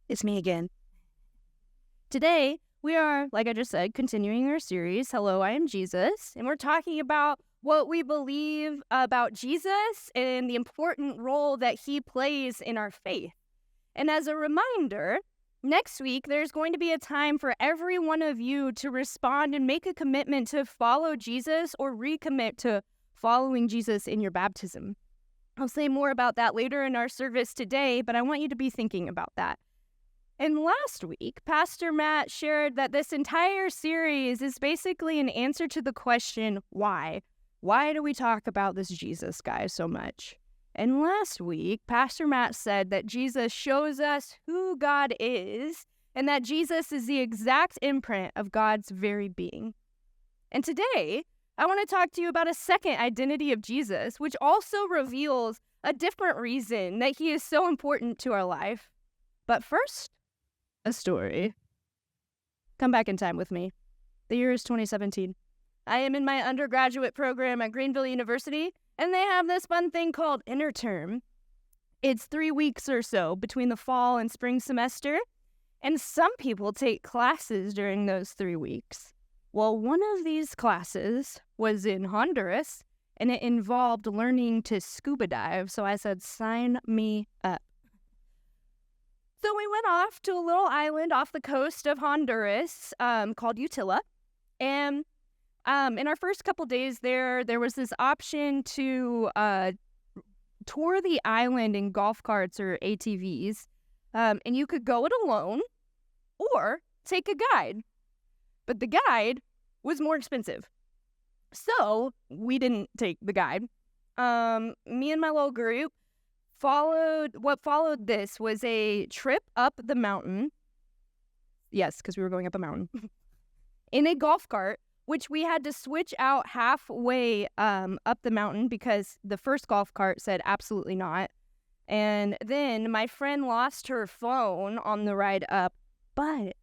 It's me again. Today, we are, like I just said, continuing our series, Hello, I Am Jesus, and we're talking about what we believe about Jesus and the important role that he plays in our faith. And as a reminder, next week, there's going to be a time for every one of you to respond and make a commitment to follow Jesus or recommit to following Jesus in your baptism. I'll say more about that later in our service today, but I want you to be thinking about that. And last week, Pastor Matt shared that this entire series is basically an answer to the question, why? Why do we talk about this Jesus guy so much? And last week, Pastor Matt said that Jesus shows us who God is and that Jesus is the exact imprint of God's very being. And today, I want to talk to you about a second identity of Jesus, which also reveals a different reason that he is so important to our life. But first, a story. Come back in time with me. The year is 2017. I am in my undergraduate program at Greenville University, and they have this fun thing called interterm. It's 3 weeks or so between the fall and spring semester, and some people take classes during those 3 weeks. Well, one of these classes was in Honduras, and it involved learning to scuba dive, so I said, sign me up. So we went off to a little island off the coast of Honduras called Utila. And in our first couple days there was this option to tour the island in golf carts or ATVs. And you could go it alone or take a guide. But the guide was more expensive. So we didn't take the guide. Me and my little group followed this was a trip up the mountain. Yes, because we were going up a mountain. In a golf cart, which we had to switch out halfway up the mountain because the first golf cart said absolutely not. And then my friend lost her phone on the ride up, but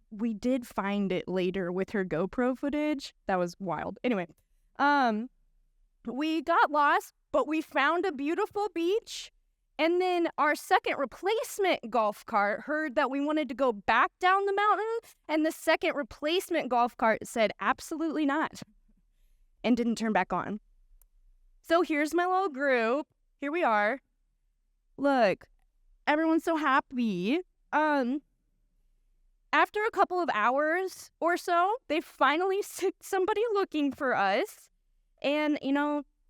we did find it later with her GoPro footage. That was wild. Anyway, we got lost, but we found a beautiful beach. And then our second replacement golf cart heard that we wanted to go back down the mountain, and the second replacement golf cart said absolutely not and didn't turn back on. So here's my little group. Here we are. Look, everyone's so happy. After a couple of hours or so, they finally sent somebody looking for us. And,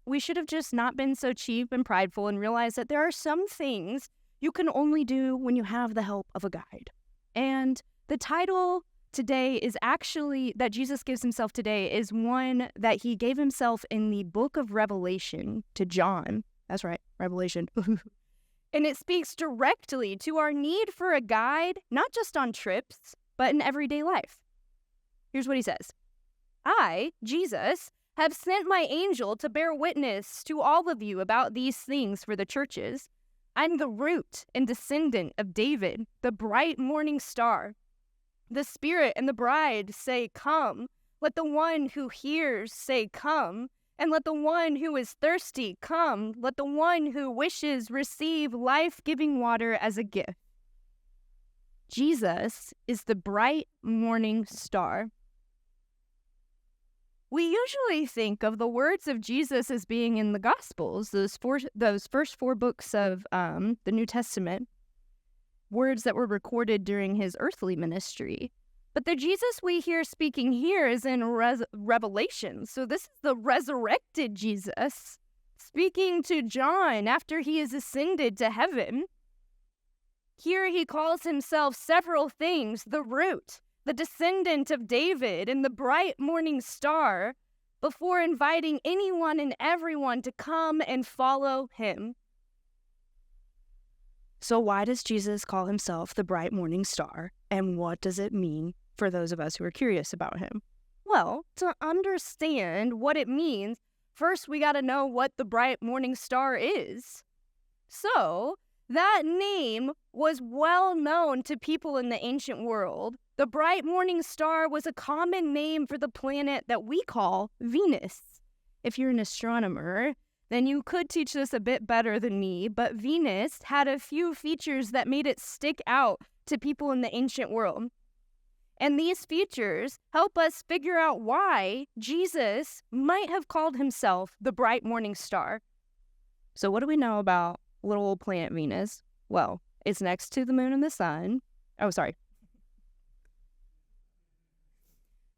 we should have just not been so cheap and prideful and realized that there are some things you can only do when you have the help of a guide. And the title today is actually, that Jesus gives himself today, is one that he gave himself in the book of Revelation to John. That's right, Revelation. And it speaks directly to our need for a guide, not just on trips, but in everyday life. Here's what he says. I, Jesus, have sent my angel to bear witness to all of you about these things for the churches. I'm the root and descendant of David, the bright morning star. The Spirit and the bride say, come. Let the one who hears say, come. And let the one who is thirsty come. Let the one who wishes receive life-giving water as a gift. Jesus is the bright morning star. We usually think of the words of Jesus as being in the Gospels, those first 4 books of the New Testament, words that were recorded during his earthly ministry. But the Jesus we hear speaking here is in Revelation. So this is the resurrected Jesus speaking to John after he is ascended to heaven. Here he calls himself several things: the root, the descendant of David, and the bright morning star, before inviting anyone and everyone to come and follow him. So why does Jesus call himself the bright morning star, and what does it mean for those of us who are curious about him? Well, to understand what it means, first we got to know what the bright morning star is. So that name was well known to people in the ancient world. The bright morning star was a common name for the planet that we call Venus. If you're an astronomer, And you could teach this a bit better than me, but Venus had a few features that made it stick out to people in the ancient world. And these features help us figure out why Jesus might have called himself the bright morning star. So what do we know about little old planet Venus? Well, it's next to the moon and the sun. Oh, sorry.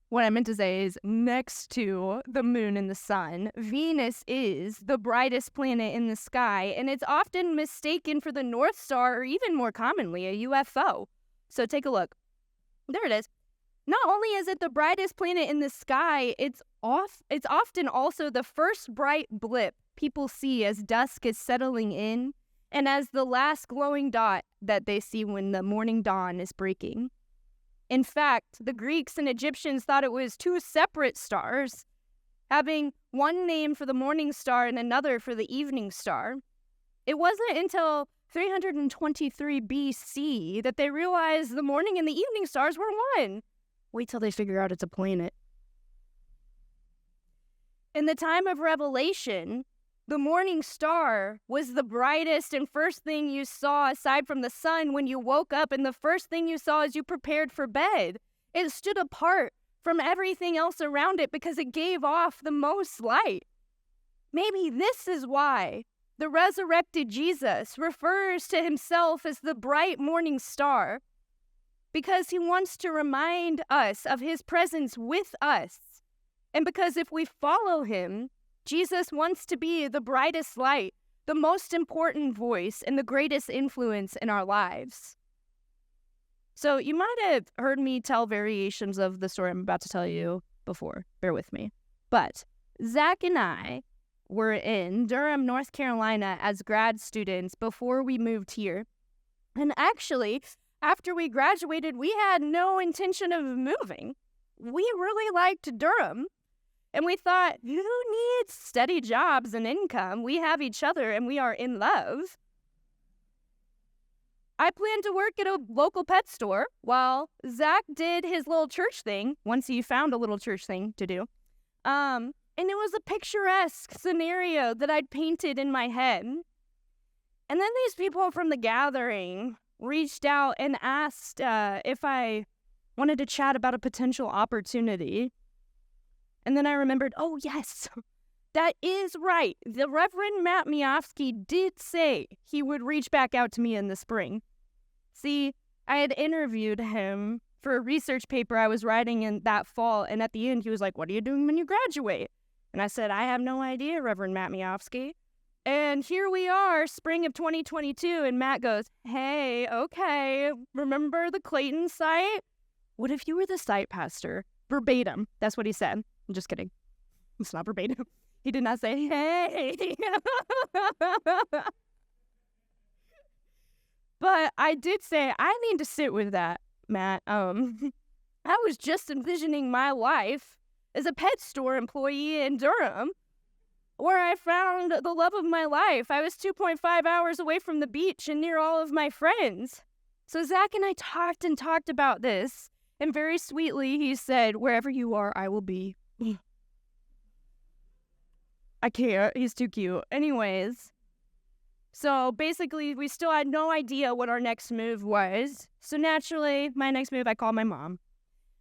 What I meant to say is next to the moon and the sun, Venus is the brightest planet in the sky, and it's often mistaken for the North Star or even more commonly, a UFO. So take a look. There it is. Not only is it the brightest planet in the sky, it's often also the first bright blip people see as dusk is settling in and as the last glowing dot that they see when the morning dawn is breaking. In fact, the Greeks and Egyptians thought it was two separate stars, having one name for the morning star and another for the evening star. It wasn't until 323 BC that they realized the morning and the evening stars were one. Wait till they figure out it's a planet. In the time of Revelation, the morning star was the brightest and first thing you saw aside from the sun when you woke up, and the first thing you saw as you prepared for bed. It stood apart from everything else around it because it gave off the most light. Maybe this is why the resurrected Jesus refers to himself as the bright morning star, because he wants to remind us of his presence with us. And because if we follow him, Jesus wants to be the brightest light, the most important voice, and the greatest influence in our lives. So you might have heard me tell variations of the story I'm about to tell you before. Bear with me. But Zach and I were in Durham, North Carolina as grad students before we moved here. And actually, after we graduated, we had no intention of moving. We really liked Durham. And we thought, who needs steady jobs and income? We have each other and we are in love. I planned to work at a local pet store while Zach did his little church thing, once he found a little church thing to do. And it was a picturesque scenario that I'd painted in my head. And then these people from the gathering reached out and asked if I wanted to chat about a potential opportunity. And then I remembered, oh yes, that is right. The Reverend Matt Miofsky did say he would reach back out to me in the spring. See, I had interviewed him for a research paper I was writing in that fall, and at the end he was like, what are you doing when you graduate? And I said, I have no idea, Reverend Matt Miofsky. And here we are, spring of 2022, and Matt goes, hey, okay, remember the Clayton site? What if you were the site pastor? Verbatim. That's what he said. I'm just kidding. It's not verbatim. He did not say, hey. But I did say, I need to sit with that, Matt. I was just envisioning my life as a pet store employee in Durham, where I found the love of my life. I was 2.5 hours away from the beach and near all of my friends. So Zach and I talked about this. And very sweetly, he said, wherever you are, I will be. I can't. He's too cute. Anyways, so basically, we still had no idea what our next move was. So naturally, my next move, I called my mom.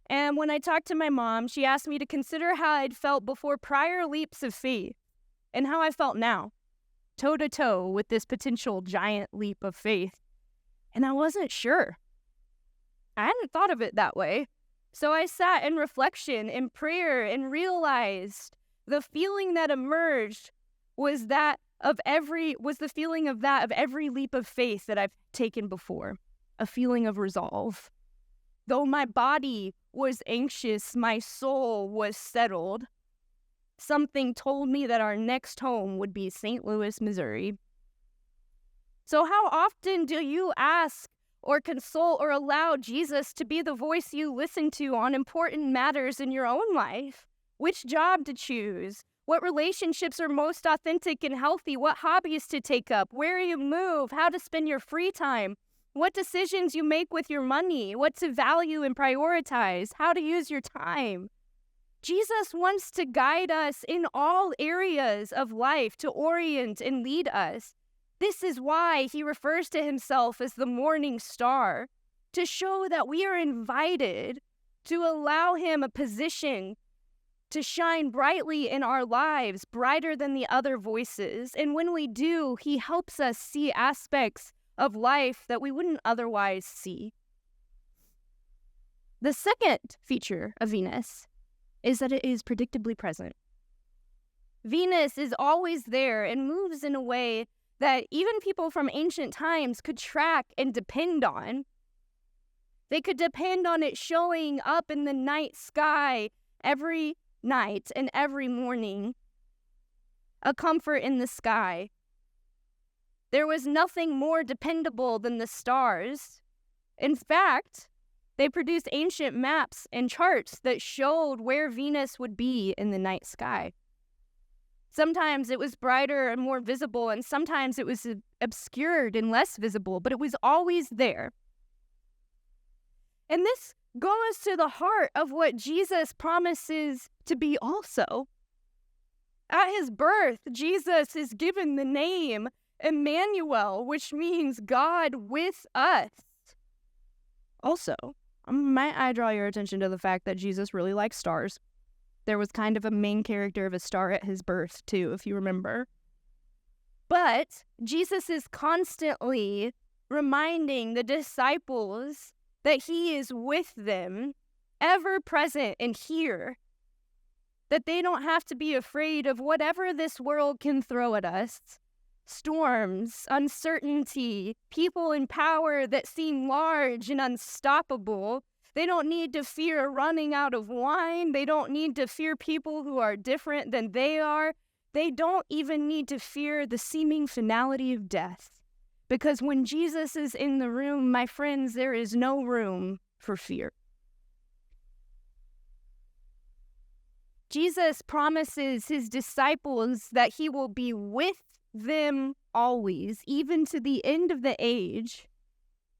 And when I talked to my mom, she asked me to consider how I'd felt before prior leaps of faith and how I felt now, toe-to-toe with this potential giant leap of faith. And I wasn't sure. I hadn't thought of it that way. So I sat in reflection, in prayer, and realized the feeling that emerged was the feeling of every leap of faith that I've taken before, a feeling of resolve. Though my body was anxious, my soul was settled. Something told me that our next home would be St. Louis, Missouri. So how often do you ask or consult or allow Jesus to be the voice you listen to on important matters in your own life? Which job to choose? What relationships are most authentic and healthy? What hobbies to take up? Where you move? How to spend your free time? What decisions you make with your money? What to value and prioritize? How to use your time? Jesus wants to guide us in all areas of life, to orient and lead us. This is why he refers to himself as the morning star, to show that we are invited to allow him a position to shine brightly in our lives, brighter than the other voices. And when we do, he helps us see aspects of life that we wouldn't otherwise see. The second feature of Venus is that it is predictably present. Venus is always there and moves in a way that even people from ancient times could track and depend on. They could depend on it showing up in the night sky every night and every morning, a comfort in the sky. There was nothing more dependable than the stars. In fact, they produced ancient maps and charts that showed where Venus would be in the night sky. Sometimes it was brighter and more visible, and sometimes it was obscured and less visible, but it was always there. And this goes to the heart of what Jesus promises to be also. At his birth, Jesus is given the name Emmanuel, which means God with us. Also, might I draw your attention to the fact that Jesus really likes stars? There was kind of a main character of a star at his birth, too, if you remember. But Jesus is constantly reminding the disciples that he is with them, ever present and here, that they don't have to be afraid of whatever this world can throw at us. Storms, uncertainty, people in power that seem large and unstoppable. They don't need to fear running out of wine. They don't need to fear people who are different than they are. They don't even need to fear the seeming finality of death. Because when Jesus is in the room, my friends, there is no room for fear. Jesus promises his disciples that he will be with them always, even to the end of the age.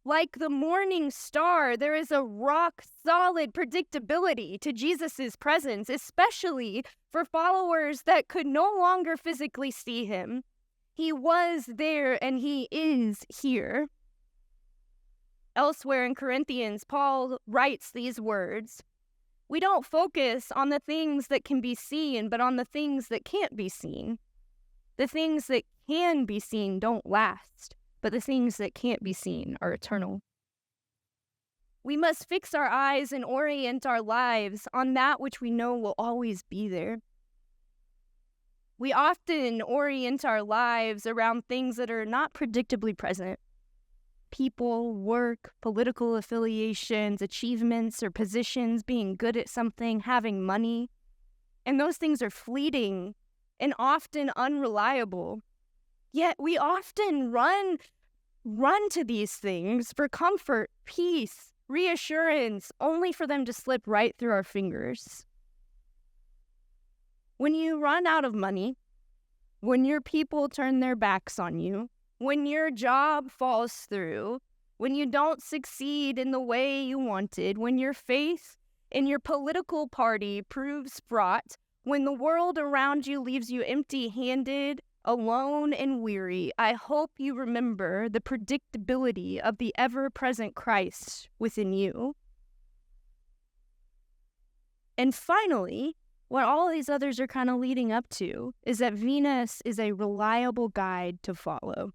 Like the morning star, there is a rock-solid predictability to Jesus' presence, especially for followers that could no longer physically see him. He was there and he is here. Elsewhere in Corinthians, Paul writes these words, "We don't focus on the things that can be seen, but on the things that can't be seen. The things that can be seen don't last, but the things that can't be seen are eternal." We must fix our eyes and orient our lives on that which we know will always be there. We often orient our lives around things that are not predictably present. People, work, political affiliations, achievements or positions, being good at something, having money. And those things are fleeting and often unreliable. Yet we often run to these things for comfort, peace, reassurance, only for them to slip right through our fingers. When you run out of money, when your people turn their backs on you, when your job falls through, when you don't succeed in the way you wanted, when your faith in your political party proves fraught, when the world around you leaves you empty-handed, alone and weary, I hope you remember the predictability of the ever-present Christ within you. And finally, what all these others are kind of leading up to is that Venus is a reliable guide to follow.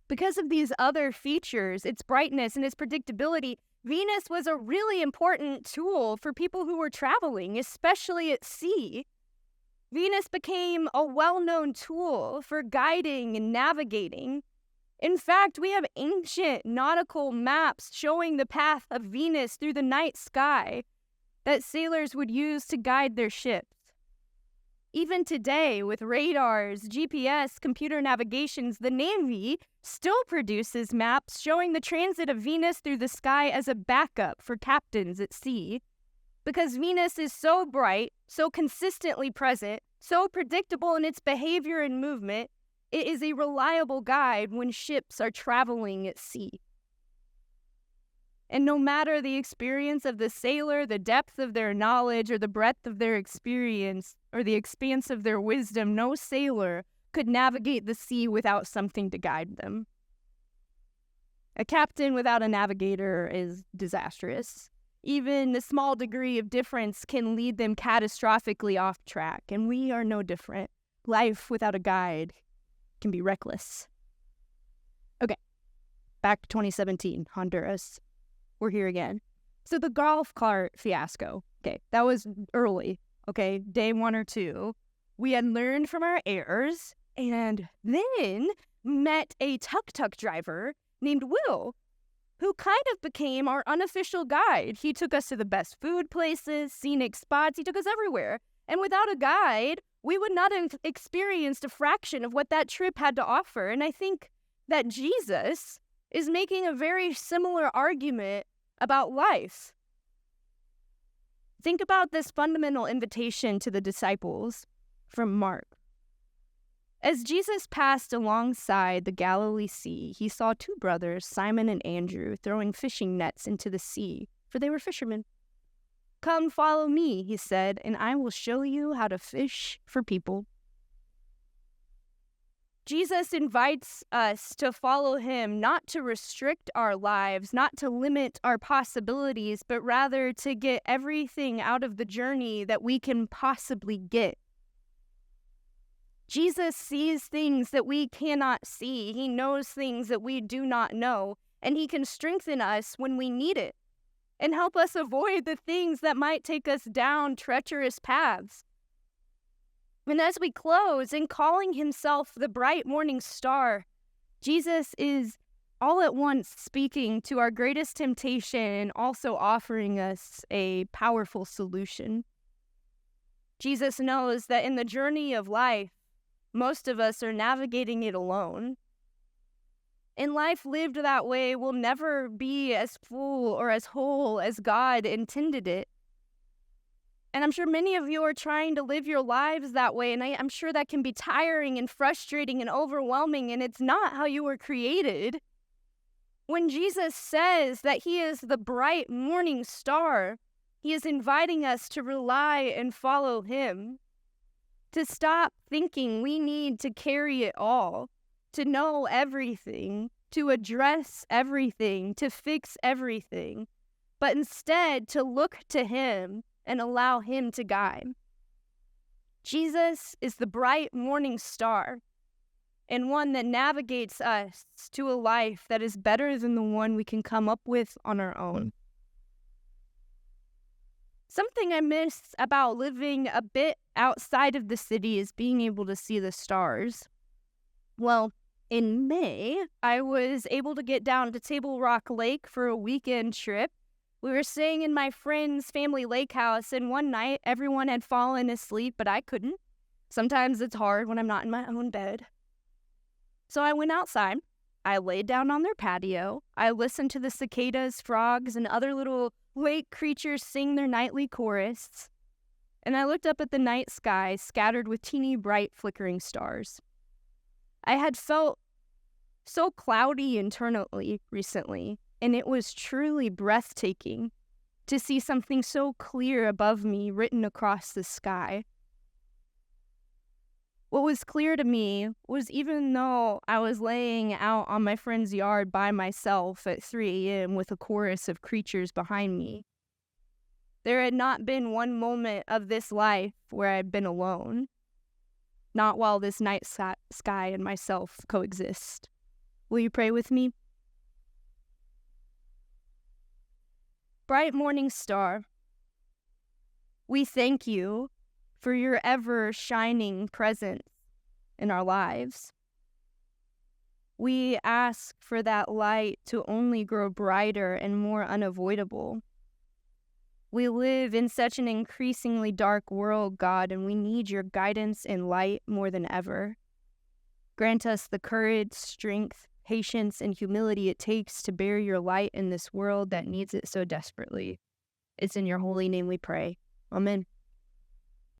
Because of these other features, its brightness and its predictability, Venus was a really important tool for people who were traveling, especially at sea. Venus became a well-known tool for guiding and navigating. In fact, we have ancient nautical maps showing the path of Venus through the night sky that sailors would use to guide their ships. Even today, with radars, GPS, computer navigations, the Navy still produces maps showing the transit of Venus through the sky as a backup for captains at sea. Because Venus is so bright, so consistently present, so predictable in its behavior and movement, it is a reliable guide when ships are traveling at sea. And no matter the experience of the sailor, the depth of their knowledge, or the breadth of their experience, or the expanse of their wisdom, no sailor could navigate the sea without something to guide them. A captain without a navigator is disastrous. Even a small degree of difference can lead them catastrophically off track, and we are no different. Life without a guide can be reckless. Okay, back to 2017, Honduras. We're here again. So the golf cart fiasco, okay, that was early, okay, day 1 or 2. We had learned from our errors, and then met a tuk-tuk driver named Will, who kind of became our unofficial guide. He took us to the best food places, scenic spots. He took us everywhere. And without a guide, we would not have experienced a fraction of what that trip had to offer. And I think that Jesus is making a very similar argument about life. Think about this fundamental invitation to the disciples from Mark. As Jesus passed alongside the Galilee Sea, he saw 2 brothers, Simon and Andrew, throwing fishing nets into the sea, for they were fishermen. "Come, follow me," he said, "and I will show you how to fish for people." Jesus invites us to follow him, not to restrict our lives, not to limit our possibilities, but rather to get everything out of the journey that we can possibly get. Jesus sees things that we cannot see. He knows things that we do not know, and he can strengthen us when we need it and help us avoid the things that might take us down treacherous paths. And as we close, in calling himself the bright morning star, Jesus is all at once speaking to our greatest temptation and also offering us a powerful solution. Jesus knows that in the journey of life, most of us are navigating it alone. And life lived that way will never be as full or as whole as God intended it. And I'm sure many of you are trying to live your lives that way, and I'm sure that can be tiring and frustrating and overwhelming, and it's not how you were created. When Jesus says that he is the bright morning star, he is inviting us to rely and follow him, to stop thinking we need to carry it all, to know everything, to address everything, to fix everything, but instead to look to him and allow him to guide. Jesus is the bright morning star and one that navigates us to a life that is better than the one we can come up with on our own. Something I miss about living a bit outside of the city is being able to see the stars. Well, in May, I was able to get down to Table Rock Lake for a weekend trip. We were staying in my friend's family lake house, and one night everyone had fallen asleep, but I couldn't. Sometimes it's hard when I'm not in my own bed. So I went outside. I laid down on their patio. I listened to the cicadas, frogs, and other little lake creatures sing their nightly chorus. And I looked up at the night sky, scattered with teeny bright flickering stars. I had felt so cloudy internally recently, and it was truly breathtaking to see something so clear above me written across the sky. What was clear to me was even though I was laying out on my friend's yard by myself at 3 a.m. with a chorus of creatures behind me, there had not been one moment of this life where I'd been alone, not while this night sky and myself coexist. Will you pray with me? Bright morning star, we thank you for your ever-shining presence in our lives. We ask for that light to only grow brighter and more unavoidable. We live in such an increasingly dark world, God, and we need your guidance and light more than ever. Grant us the courage, strength, patience, and humility it takes to bear your light in this world that needs it so desperately. It's in your holy name we pray. Amen.